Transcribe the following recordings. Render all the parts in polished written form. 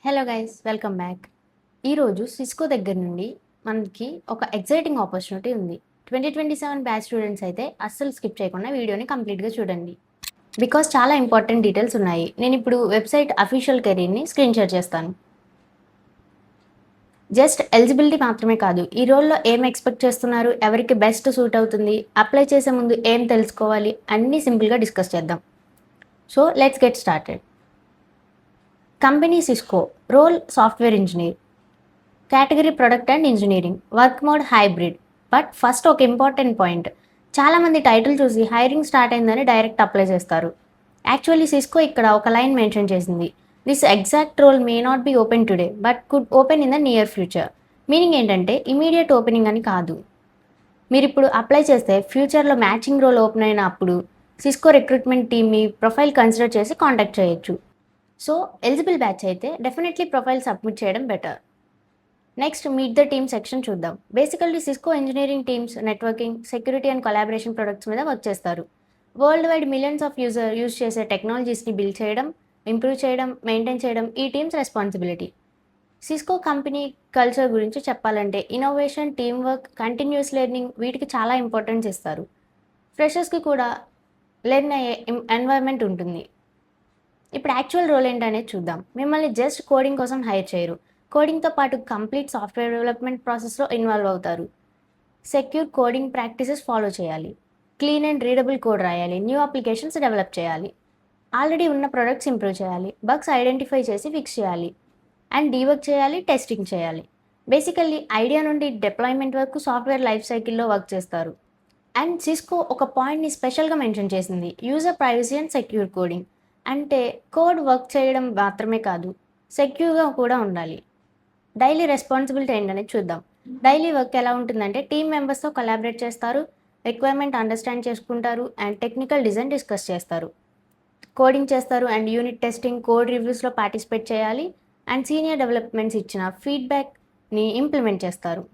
Hello guys, welcome back. ఈరోజు Cisco దగ్గర నుండి మనకి ఒక ఎగ్జైటింగ్ ఆపర్చునిటీ ఉంది. 2027 బ్యాచ్ స్టూడెంట్స్ అయితే అస్సలు స్కిప్ చేయకుండా వీడియోని కంప్లీట్గా చూడండి. బికాస్ చాలా ఇంపార్టెంట్ డీటెయిల్స్ ఉన్నాయి. నేను ఇప్పుడు వెబ్సైట్ అఫీషియల్ కెరీర్ని స్క్రీన్ షేర్ చేస్తాను. జస్ట్ ఎలిజిబిలిటీ మాత్రమే కాదు, ఈ రోల్లో ఏం ఎక్స్పెక్ట్ చేస్తున్నారు, ఎవరికి బెస్ట్ సూట్ అవుతుంది, అప్లై చేసే ముందు ఏం తెలుసుకోవాలి, అన్నీ సింపుల్గా డిస్కస్ చేద్దాం. So let's get started. Company Cisco, role software engineer, category product and engineering, work mode hybrid. But first ఒక ఇంపార్టెంట్ పాయింట్, చాలామంది టైటిల్ చూసి హైరింగ్ స్టార్ట్ అయిందని డైరెక్ట్ అప్లై చేస్తారు. యాక్చువల్లీ సిస్కో ఇక్కడ ఒక లైన్ మెన్షన్ చేసింది, this exact role may not be open today but could open in the near future. Meaning ఏంటంటే immediate opening అని కాదు. మీరు ఇప్పుడు అప్లై చేస్తే ఫ్యూచర్లో మ్యాచింగ్ రోల్ ఓపెన్ అయిన అప్పుడు సిస్కో రిక్రూట్మెంట్ టీమ్ మీ ప్రొఫైల్ కన్సిడర్ చేసి కాంటాక్ట్ చేయొచ్చు. సో ఎలిజిబుల్ బ్యాచ్ అయితే డెఫినెట్లీ ప్రొఫైల్ సబ్మిట్ చేయడం better. Next meet the team section చూద్దాం. Basically Cisco engineering teams networking, security and collaboration products మీద వర్క్ చేస్తారు. World wide millions of use చేసే టెక్నాలజీస్ని బిల్డ్ చేయడం, ఇంప్రూవ్ చేయడం, మెయింటైన్ చేయడం ఈ teams responsibility. Cisco company culture గురించి చెప్పాలంటే innovation, team work, continuous learning వీటికి చాలా ఇంపార్టెన్స్ ఇస్తారు. ఫ్రెషర్స్కి కూడా లెర్న్ అయ్యే ఎన్వైర్న్మెంట్ ఉంటుంది. ఇప్పుడు యాక్చువల్ రోల్ ఏంటనేది చూద్దాం. మిమ్మల్ని జస్ట్ కోడింగ్ కోసం హైర్ చేయరు. కోడింగ్తో పాటు కంప్లీట్ సాఫ్ట్వేర్ డెవలప్మెంట్ ప్రాసెస్లో ఇన్వాల్వ్ అవుతారు. సెక్యూర్ కోడింగ్ ప్రాక్టీసెస్ ఫాలో చేయాలి, క్లీన్ అండ్ రీడబుల్ కోడ్ రాయాలి, న్యూ అప్లికేషన్స్ డెవలప్ చేయాలి, ఆల్రెడీ ఉన్న ప్రొడక్ట్స్ ఇంప్రూవ్ చేయాలి, బగ్స్ ఐడెంటిఫై చేసి ఫిక్స్ చేయాలి, అండ్ డీవర్క్ చేయాలి, టెస్టింగ్ చేయాలి. బేసికల్లీ ఐడియా నుండి డిప్లాయ్మెంట్ వరకు సాఫ్ట్వేర్ లైఫ్ సైకిల్లో వర్క్ చేస్తారు. అండ్ సిస్కో ఒక పాయింట్ని స్పెషల్గా మెన్షన్ చేసింది, user privacy and secure coding. అంటే కోడ్ వర్క్ చేయడం మాత్రమే కాదు, సెక్యూర్గా కూడా ఉండాలి. డైలీ రెస్పాన్సిబిలిటీ ఏంటనేది చూద్దాం. డైలీ వర్క్ ఎలా ఉంటుందంటే టీమ్ మెంబర్స్తో కొలాబరేట్ చేస్తారు, రిక్వైర్మెంట్ అండర్స్టాండ్ చేసుకుంటారు, అండ్ టెక్నికల్ డిజైన్ డిస్కస్ చేస్తారు, కోడింగ్ చేస్తారు, అండ్ యూనిట్ టెస్టింగ్, కోడ్ రివ్యూస్లో పార్టిసిపేట్ చేయాలి, అండ్ సీనియర్ డెవలప్మెంట్స్ ఇచ్చిన ఫీడ్బ్యాక్ని ఇంప్లిమెంట్ చేస్తారు.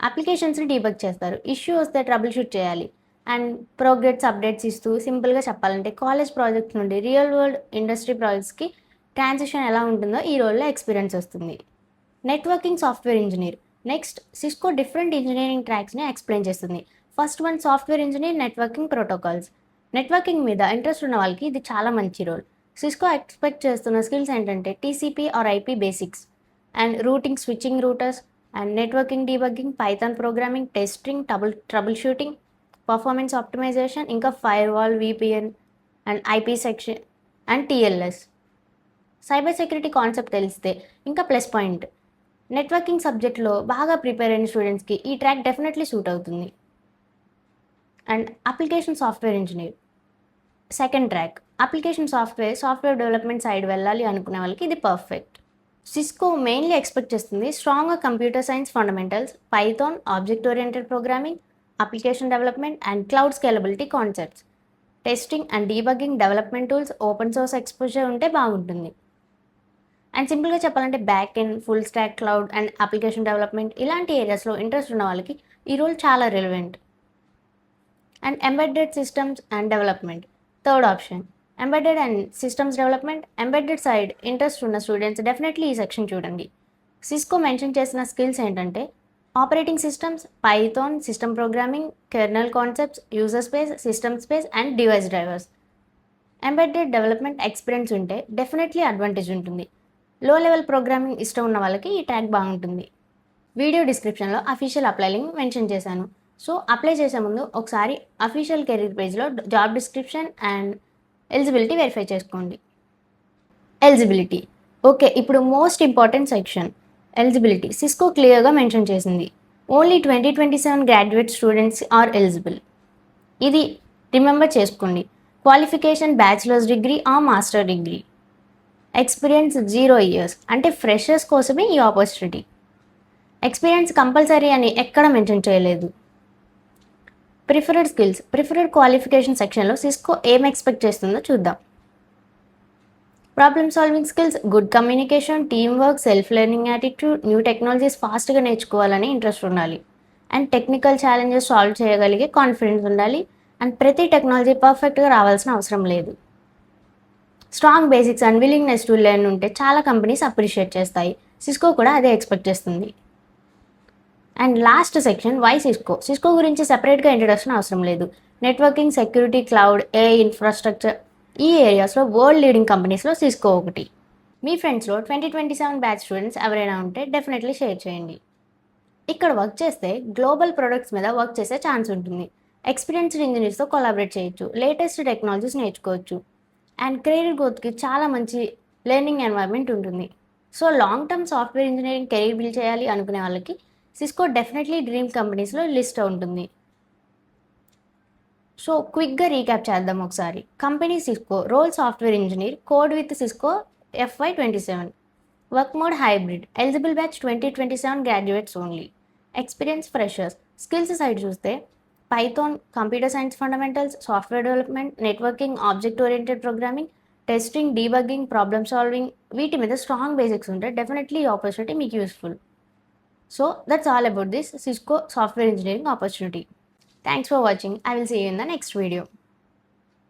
అప్లికేషన్స్ని డీబగ్ చేస్తారు, ఇష్యూ వస్తే ట్రబుల్ షూట్ చేయాలి, అండ్ ప్రోగ్రెస్ అప్డేట్స్ ఇస్తూ సింపుల్గా చెప్పాలంటే కాలేజ్ ప్రాజెక్ట్స్ నుండి రియల్ వరల్డ్ ఇండస్ట్రీ ప్రాజెక్ట్స్కి ట్రాన్సిషన్ ఎలా ఉంటుందో ఈ రోల్లో ఎక్స్పీరియన్స్ వస్తుంది. Networking software engineer. Next Cisco different engineering ట్రాక్స్ని ఎక్స్ప్లెయిన్ చేస్తుంది. First one software engineer, networking protocols. Networking మీద ఇంట్రెస్ట్ ఉన్న వాళ్ళకి ఇది చాలా మంచి రోల్. సిస్కో ఎక్స్పెక్ట్ చేస్తున్న స్కిల్స్ ఏంటంటే TCP or IP basics, and routing, switching routers, and networking debugging, Python programming, testing, troubleshooting, performance optimization, ఇంకా firewall, VPN, and IP section, and TLS. Cyber security concept తెలిస్తే ఇంకా plus point. Networking సబ్జెక్ట్లో బాగా prepare అయిన స్టూడెంట్స్కి ఈ track definitely suit అవుతుంది. And application software engineer second track. Application software development side వెళ్ళాలి అనుకునే వాళ్ళకి ఇది పర్ఫెక్ట్. సిస్కో మెయిన్లీ ఎక్స్పెక్ట్ చేస్తుంది స్ట్రాంగ్గా computer science fundamentals, Python, object oriented programming, application development, and cloud scalability concepts, testing and debugging, development tools, open source exposure ఉంటే బాగుంటుంది. And సింపుల్గా చెప్పాలంటే back end, full stock, cloud and application development ఇలాంటి ఏరియాస్లో interest ఉన్న వాళ్ళకి ఈ role చాలా relevant. And embedded systems and development third option. Embedded and systems development, embedded side interest ఉన్న స్టూడెంట్స్ డెఫినెట్లీ ఈ సెక్షన్ చూడండి. సిస్కో మెన్షన్ చేసిన స్కిల్స్ ఏంటంటే operating systems, Python, system programming, kernel concepts, user space, system space, and device drivers. Embedded development experience ఉంటే definitely advantage ఉంటుంది. లో level programming ఇష్టం ఉన్న వాళ్ళకి ఈ ట్రాక్ బాగుంటుంది. వీడియో డిస్క్రిప్షన్లో అఫీషియల్ అప్లై లింక్ మెన్షన్ చేశాను. సో అప్లై చేసే ముందు ఒకసారి అఫీషియల్ కెరీర్ పేజ్లో job description and eligibility verify చేసుకోండి. ఎలిజిబిలిటీ ఓకే, ఇప్పుడు most important section eligibility. Cisco క్లియర్గా మెన్షన్ చేసింది, only 2027 graduate students are eligible. ఇది రిమెంబర్ చేసుకోండి. Qualification bachelor's degree or master degree. Experience 0 years, అంటే ఫ్రెషర్స్ కోసమే ఈ ఆపర్చునిటీ. ఎక్స్పీరియన్స్ కంపల్సరీ అని ఎక్కడ మెన్షన్ చేయలేదు. ప్రిఫర్డ్ స్కిల్స్, ప్రిఫర్డ్ క్వాలిఫికేషన్ సెక్షన్లో సిస్కో ఏం ఎక్స్పెక్ట్ చేస్తుందో చూద్దాం. Problem solving skills, good communication, team work, self learning attitude, new technologies ఫాస్ట్గా నేర్చుకోవాలని ఇంట్రెస్ట్ ఉండాలి, అండ్ టెక్నికల్ ఛాలెంజెస్ సాల్వ్ చేయగలిగే కాన్ఫిడెన్స్ ఉండాలి, అండ్ ప్రతి టెక్నాలజీ పర్ఫెక్ట్గా రావాల్సిన అవసరం లేదు. Strong basics and willingness to learn ఉంటే చాలా కంపెనీస్ అప్రిషియేట్ చేస్తాయి. సిస్కో కూడా అదే ఎక్స్పెక్ట్ చేస్తుంది. And last section why Cisco. Cisco గురించి సెపరేట్గా ఇంట్రడక్షన్ అవసరం లేదు. Networking, security, cloud, AI infrastructure ఈ ఏరియాస్లో వరల్డ్ లీడింగ్ కంపెనీస్లో సిస్కో ఒకటి. మీ ఫ్రెండ్స్లో 2027 బ్యాచ్ స్టూడెంట్స్ ఎవరైనా ఉంటే డెఫినెట్లీ షేర్ చేయండి. ఇక్కడ వర్క్ చేస్తే గ్లోబల్ ప్రొడక్ట్స్ మీద వర్క్ చేసే ఛాన్స్ ఉంటుంది. ఎక్స్పీరియన్స్డ్ ఇంజనీర్స్తో కొలాబరేట్ చేయొచ్చు, లేటెస్ట్ టెక్నాలజీస్ నేర్చుకోవచ్చు, అండ్ కెరీర్ గ్రోత్కి చాలా మంచి లెర్నింగ్ ఎన్వైర్న్మెంట్ ఉంటుంది. So long term software engineering career build చేయాలి అనుకునే వాళ్ళకి సిస్కో డెఫినెట్లీ డ్రీమ్ కంపెనీస్లో లిస్ట్ ఉంటుంది. సో క్విక్గా రీక్యాప్ చేద్దాం ఒకసారి. Company Cisco, role software engineer, code with Cisco FY27, work mode hybrid, eligible batch 2027 graduates only, experience freshers. Skills side చూస్తే Python, computer science fundamentals, software development, networking, object oriented programming, testing, debugging, problem solving వీటి మీద strong basics ఉంటే definitely ఈ opportunity మీకు useful. So that's all about this Cisco software engineering opportunity. Thanks for watching. I will see you in the next video.